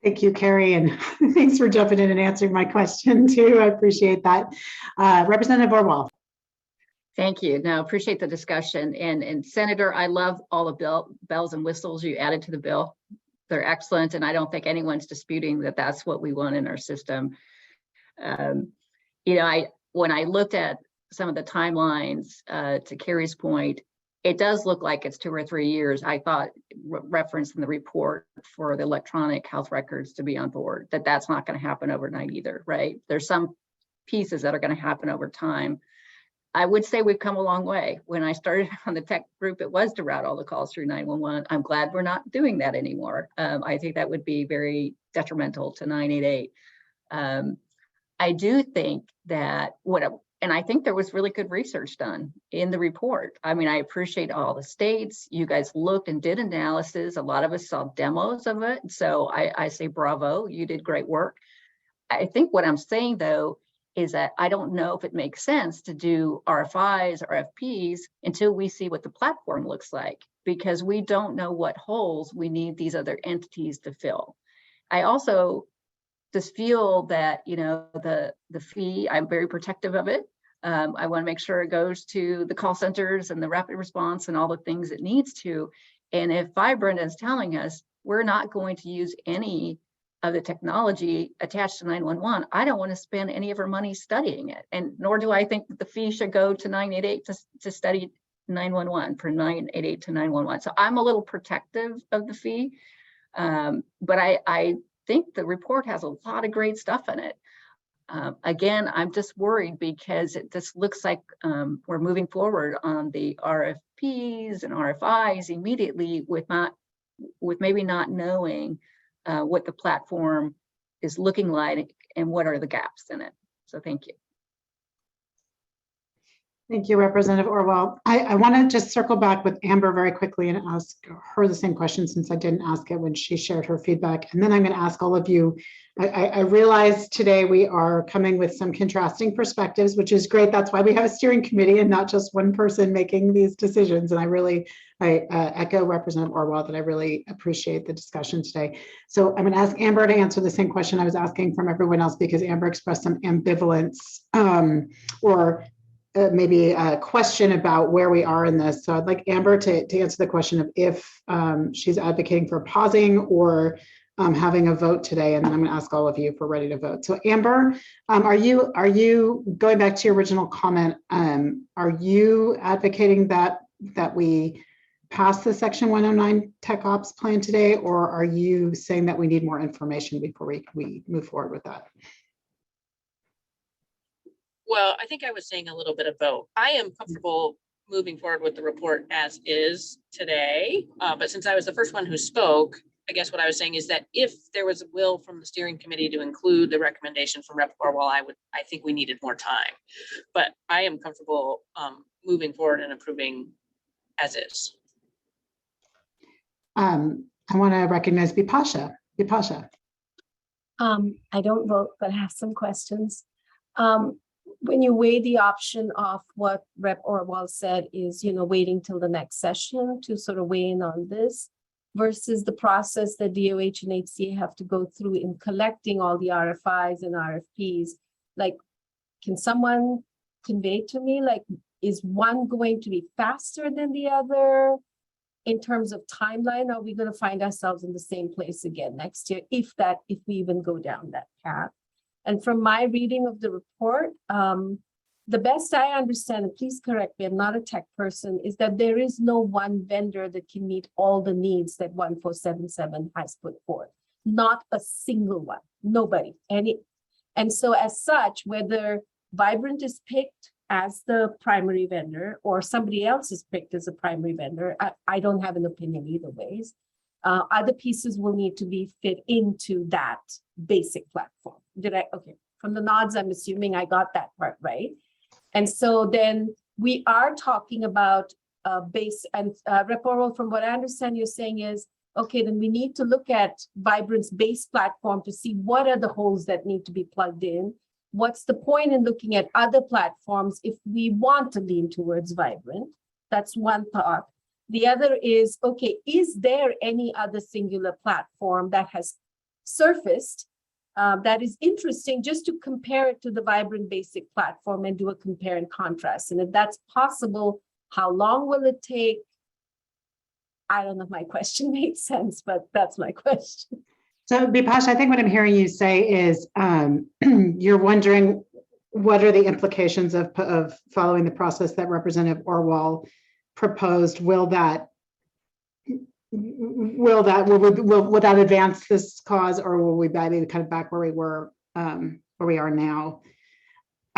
Thank you, Carrie, and thanks for jumping in and answering my question too. I appreciate that. Representative Orwell. Thank you. No, appreciate the discussion. And Senator, I love all the bells and whistles you added to the bill. They're excellent, and I don't think anyone's disputing that that's what we want in our system. You know, when I looked at some of the timelines, to Carrie's point, it does look like it's 2 or 3 years. I thought referenced in the report for the electronic health records to be on board, that's not going to happen overnight either, right? There's some pieces that are going to happen over time. I would say we've come a long way. When I started on the tech group, it was to route all the calls through 911. I'm glad we're not doing that anymore. I think that would be very detrimental to 988. I do think that and I think there was really good research done in the report. I mean, I appreciate all the states. You guys looked and did analysis. A lot of us saw demos of it. So I say bravo, you did great work. I think what I'm saying though, is that I don't know if it makes sense to do RFIs or RFPs until we see what the platform looks like, because we don't know what holes we need these other entities to fill. I also just feel that, you know, the fee, I'm very protective of it. I want to make sure it goes to the call centers and the rapid response and all the things it needs to. And if Vibrant is telling us we're not going to use any of the technology attached to 911, I don't want to spend any of our money studying it. And nor do I think that the fee should go to 988 to study 911, from 988 to 911. So I'm a little protective of the fee. But I think the report has a lot of great stuff in it. Again, I'm just worried because it just looks like we're moving forward on the RFPs and RFIs immediately with maybe not knowing what the platform is looking like and what are the gaps in it. So thank you. Thank you, Representative Orwell. I want to just circle back with Amber very quickly and ask her the same question, since I didn't ask it when she shared her feedback. And then I'm going to ask all of you. I realize today we are coming with some contrasting perspectives, which is great. That's why we have a steering committee and not just one person making these decisions. And I echo Representative Orwell that I really appreciate the discussion today. So I'm going to ask Amber to answer the same question I was asking from everyone else, because Amber expressed some ambivalence or maybe a question about where we are in this. So I'd like Amber to answer the question of if she's advocating for pausing or having a vote today, and then I'm going to ask all of you if we're ready to vote. So Amber, are you going back to your original comment? Are you advocating that we pass the Section 109 Tech Ops plan today, or are you saying that we need more information before we move forward with that? Well, I think I was saying a little bit of both. I am comfortable moving forward with the report as is today. But since I was the first one who spoke, I guess what I was saying is that if there was a will from the steering committee to include the recommendation from Rep. Orwell, I think we needed more time. But I am comfortable moving forward and approving as is. I want to recognize Bipasha. Bipasha. I don't vote, but I have some questions. When you weigh the option of what Rep. Orwell said is, waiting till the next session to sort of weigh in on this versus the process that DOH and HCA have to go through in collecting all the RFIs and RFPs, like, can someone convey to me, like, is one going to be faster than the other? In terms of timeline, are we going to find ourselves in the same place again next year, if we even go down that path? And from my reading of the report, the best I understand, and please correct me, I'm not a tech person, is that there is no one vendor that can meet all the needs that 1477 has put forth. Not a single one, nobody. And so as such, whether Vibrant is picked as the primary vendor or somebody else is picked as a primary vendor, I don't have an opinion either ways. Other pieces will need to be fit into that basic platform. Okay, from the nods, I'm assuming I got that part right. And so then we are talking about base and Rep. Orwell, from what I understand you're saying is, okay, then we need to look at Vibrant's base platform to see what are the holes that need to be plugged in. What's the point in looking at other platforms if we want to lean towards Vibrant? That's one thought. The other is, okay, is there any other singular platform that has surfaced that is interesting, just to compare it to the Vibrant basic platform and do a compare and contrast? And if that's possible, how long will it take? I don't know if my question made sense, but that's my question. So Bipasha, I think what I'm hearing you say is you're wondering what are the implications of following the process that Representative Orwell proposed? Will that advance this cause, or will we be kind of back where we were, where we are now?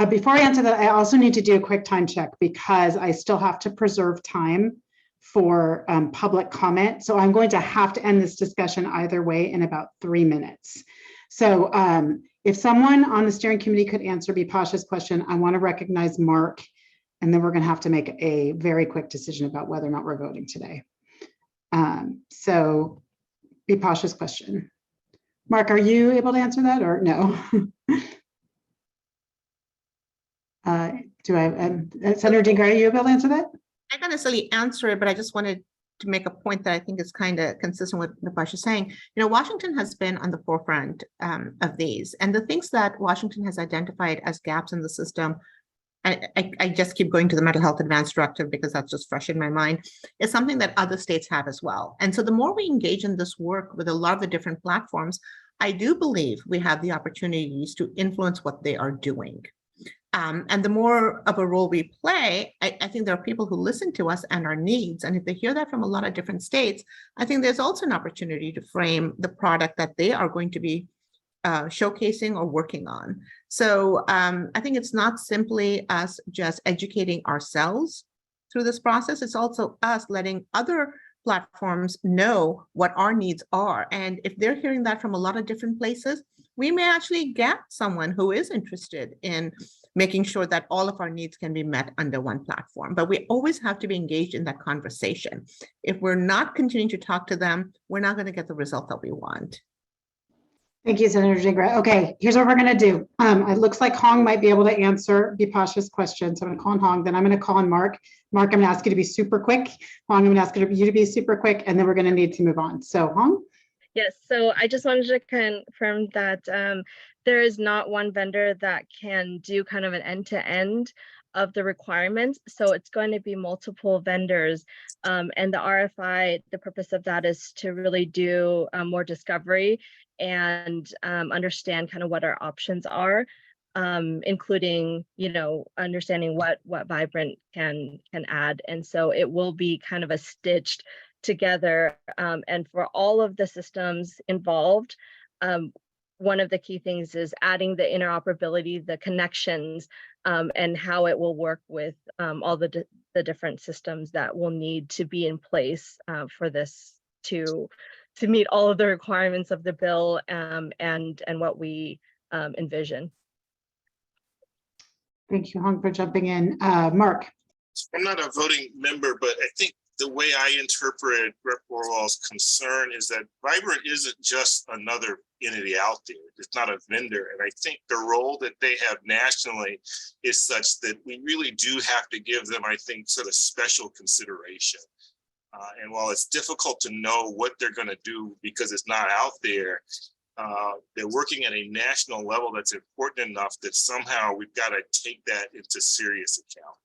Before I answer that, I also need to do a quick time check because I still have to preserve time for public comment. So I'm going to have to end this discussion either way in about 3 minutes. So if someone on the steering committee could answer Bipasha's question, I want to recognize Mark, and then we're going to have to make a very quick decision about whether or not we're voting today. So Bipasha's question. Mark, are you able to answer that or no? Senator Dinger, are you able to answer that? I can't necessarily answer it, but I just wanted to make a point that I think is kind of consistent with what Bipasha is saying. Washington has been on the forefront of these, and the things that Washington has identified as gaps in the system, I just keep going to the Mental Health Advanced Directive because that's just fresh in my mind, is something that other states have as well. And so the more we engage in this work with a lot of the different platforms, I do believe we have the opportunities to influence what they are doing. And the more of a role we play, I think there are people who listen to us and our needs. And if they hear that from a lot of different states, I think there's also an opportunity to frame the product that they are going to be showcasing or working on. So I think it's not simply us just educating ourselves through this process. It's also us letting other platforms know what our needs are. And if they're hearing that from a lot of different places, we may actually get someone who is interested in making sure that all of our needs can be met under one platform. But we always have to be engaged in that conversation. If we're not continuing to talk to them, we're not going to get the result that we want. Thank you, Senator Dinger. Okay, here's what we're going to do. It looks like Hong might be able to answer Bipasha's question. So I'm going to call on Hong, then I'm going to call on Mark. Mark, I'm going to ask you to be super quick. Hong, I'm going to ask you to be super quick, and then we're going to need to move on. So Hong? Yes, so I just wanted to confirm that there is not one vendor that can do kind of an end-to-end of the requirements. So it's going to be multiple vendors. And the RFI, the purpose of that is to really do more discovery and understand kind of what our options are, including, understanding what Vibrant can add. And so it will be kind of a stitched together. And for all of the systems involved, one of the key things is adding the interoperability, the connections and how it will work with all the different systems that will need to be in place for this to meet all of the requirements of the bill and what we envision. Thank you, Hong, for jumping in. Mark. I'm not a voting member, but I think the way I interpret Rep. Orwell's concern is that Vibrant isn't just another entity out there. It's not a vendor. And I think the role that they have nationally is such that we really do have to give them, I think, sort of special consideration. And while it's difficult to know what they're going to do because it's not out there, they're working at a national level that's important enough that somehow we've got to take that into serious account.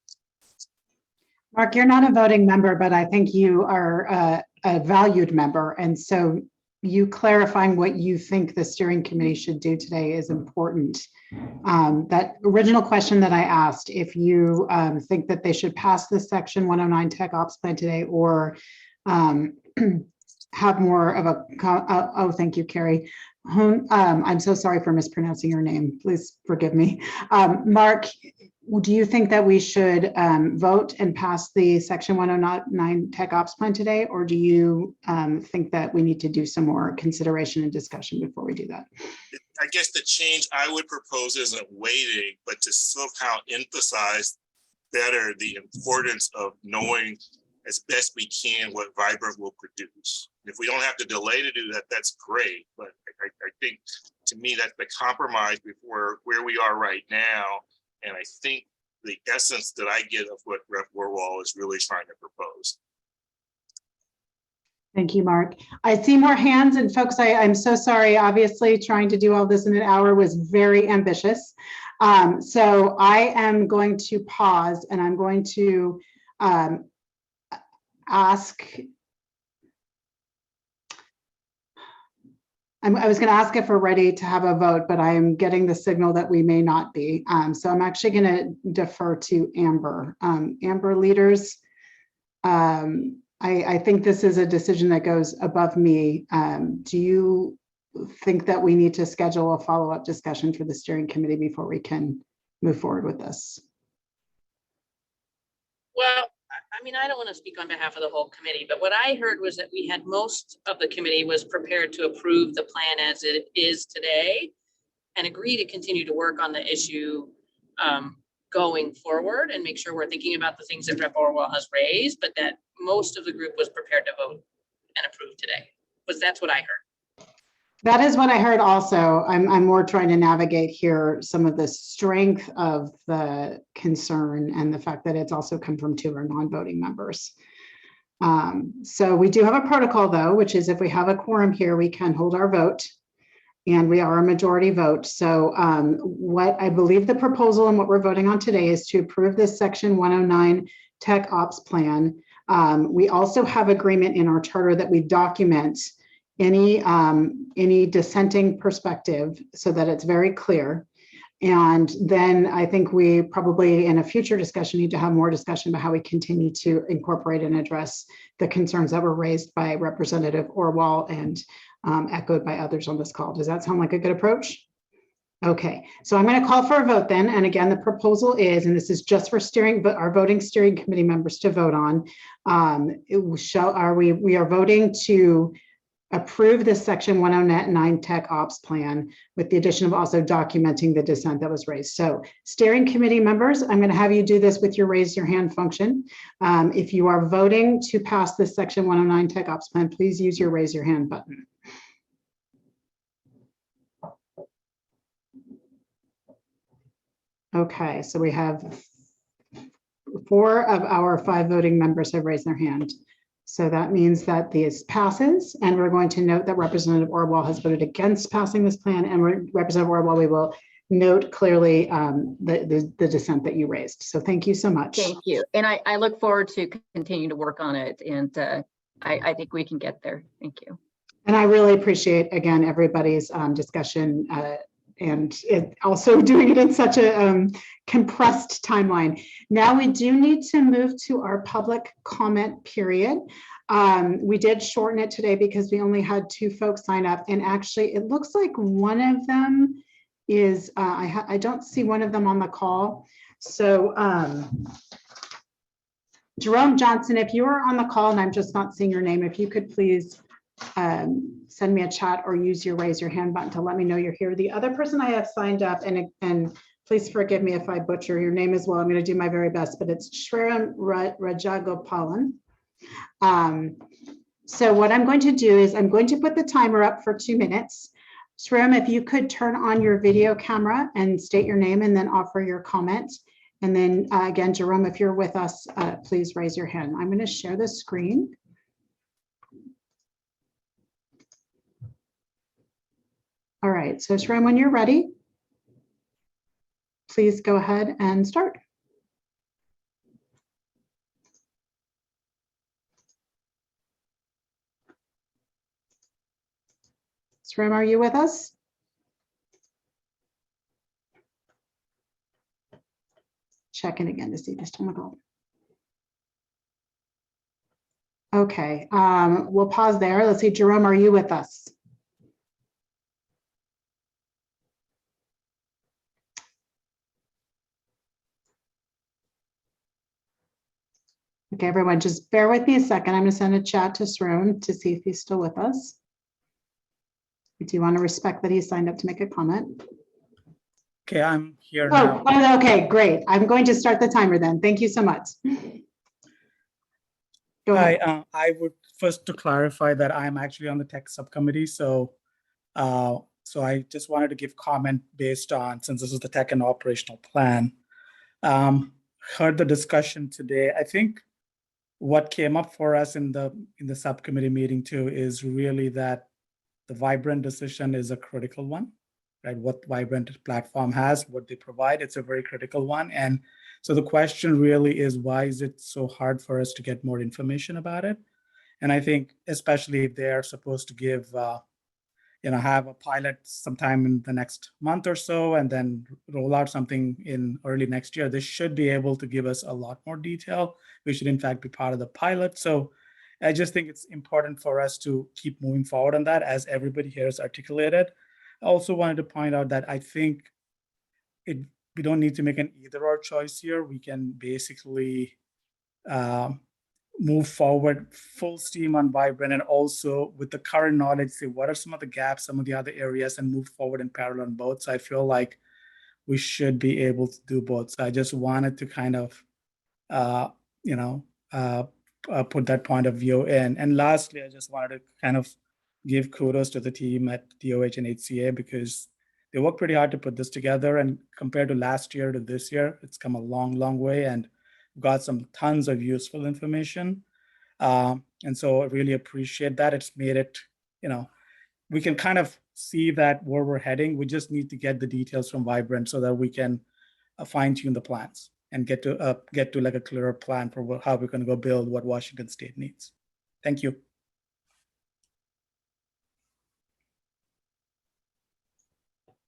Mark, you're not a voting member, but I think you are a valued member. And so you clarifying what you think the steering committee should do today is important. That original question that I asked, if you think that they should pass this section 109 tech ops plan today or have more of a, oh, thank you, Carrie. I'm so sorry for mispronouncing your name. Please forgive me. Mark, do you think that we should vote and pass the section 109 tech ops plan today, or do you think that we need to do some more consideration and discussion before we do that? I guess the change I would propose isn't waiting, but to somehow emphasize better the importance of knowing as best we can what Vibrant will produce. If we don't have to delay to do that, that's great. But I think, to me, that's the compromise before where we are right now. And I think the essence that I get of what Rep. Orwell is really trying to propose. Thank you, Mark. I see more hands, and folks, I'm so sorry. Obviously, trying to do all this in an hour was very ambitious. So I am going to pause, and I'm going to ask. I was going to ask if we're ready to have a vote, but I am getting the signal that we may not be. So I'm actually going to defer to Amber. Amber leaders, I think this is a decision that goes above me. Do you think that we need to schedule a follow-up discussion for the steering committee before we can move forward with this? Well, I mean, I don't want to speak on behalf of the whole committee, but what I heard was that we had most of the committee was prepared to approve the plan as it is today and agree to continue to work on the issue going forward and make sure we're thinking about the things that Rep. Orwell has raised, but that most of the group was prepared to vote and approve today. That's what I heard. That is what I heard also. I'm more trying to navigate here some of the strength of the concern and the fact that it's also come from two of our non-voting members. So we do have a protocol though, which is if we have a quorum here, we can hold our vote, and we are a majority vote. So what I believe the proposal and what we're voting on today is to approve this section 109 tech ops plan. We also have agreement in our charter that we document any dissenting perspective so that it's very clear. And then I think we probably in a future discussion need to have more discussion about how we continue to incorporate and address the concerns that were raised by Representative Orwell and echoed by others on this call. Does that sound like a good approach? Okay, so I'm going to call for a vote then. And again, the proposal is, and this is just for steering, but our voting steering committee members to vote on, we are voting to approve this section 109 tech ops plan with the addition of also documenting the dissent that was raised. So steering committee members, I'm going to have you do this with your raise your hand function. If you are voting to pass this section 109 tech ops plan, please use your raise your hand button. Okay, so we have 4 of our 5 voting members have raised their hand. So that means that this passes, and we're going to note that Representative Orwell has voted against passing this plan, and Representative Orwell, we will note clearly the dissent that you raised. So thank you so much. Thank you. And I look forward to continuing to work on it, and I think we can get there. Thank you. And I really appreciate, again, everybody's discussion and also doing it in such a compressed timeline. Now we do need to move to our public comment period. We did shorten it today because we only had 2 folks sign up, and actually it looks like one of them is, I don't see one of them on the call. So Jerome Johnson, if you are on the call and I'm just not seeing your name, if you could please send me a chat or use your raise your hand button to let me know you're here. The other person I have signed up, and please forgive me if I butcher your name as well, I'm going to do my very best, but it's Shriram Rajagopalan. So what I'm going to do is I'm going to put the timer up for 2 minutes. Shriram, if you could turn on your video camera and state your name and then offer your comment. And then again, Jerome, if you're with us, please raise your hand. I'm going to share the screen. All right, so Shriram, when you're ready, please go ahead and start. Shriram, are you with us? Checking again to see if he's still on the call. Okay, we'll pause there. Let's see, Jerome, are you with us? Okay, everyone, just bear with me a second. I'm going to send a chat to Shriram to see if he's still with us. Do you want to respect that he signed up to make a comment? Okay, I'm here now. Oh, okay, great. I'm going to start the timer then. Thank you so much. Go ahead. Hi, I would first to clarify that I'm actually on the tech subcommittee. So I just wanted to give comment based on, since this is the tech and operational plan. Heard the discussion today. I think what came up for us in the subcommittee meeting too is really that the Vibrant decision is a critical one, right? What Vibrant platform has, what they provide, it's a very critical one. And so the question really is, why is it so hard for us to get more information about it? And I think especially if they're supposed to give, have a pilot sometime in the next month or so, and then roll out something in early next year, they should be able to give us a lot more detail. We should in fact be part of the pilot. So I just think it's important for us to keep moving forward on that, as everybody here has articulated. I also wanted to point out that I think we don't need to make an either or choice here. We can basically move forward full steam on Vibrant, and also with the current knowledge, see what are some of the gaps, some of the other areas, and move forward in parallel on both. So I feel like we should be able to do both. So I just wanted to kind of, put that point of view in. And lastly, I just wanted to kind of give kudos to the team at DOH and HCA, because they worked pretty hard to put this together. And compared to last year to this year, it's come a long, long way, and got some tons of useful information. And so I really appreciate that. It's made it, we can kind of see that where we're heading. We just need to get the details from Vibrant so that we can fine tune the plans and get to like a clearer plan for how we're going to go build what Washington State needs. Thank you.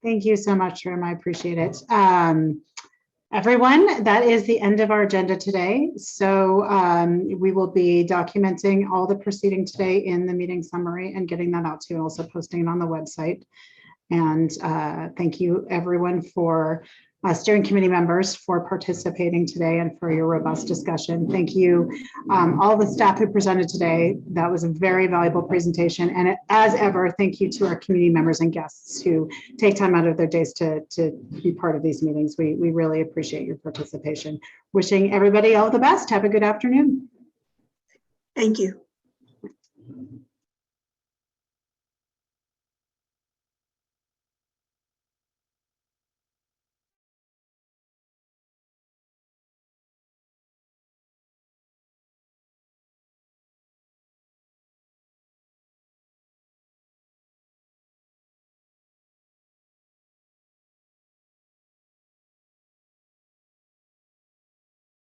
Thank you so much, Shriram. I appreciate it. Everyone, that is the end of our agenda today. So we will be documenting all the proceeding today in the meeting summary and getting that out to you, also posting it on the website. And thank you everyone for steering committee members for participating today and for your robust discussion. Thank you all the staff who presented today. That was a very valuable presentation. And as ever, thank you to our community members and guests who take time out of their days to be part of these meetings. We really appreciate your participation. Wishing everybody all the best. Have a good afternoon. Thank you.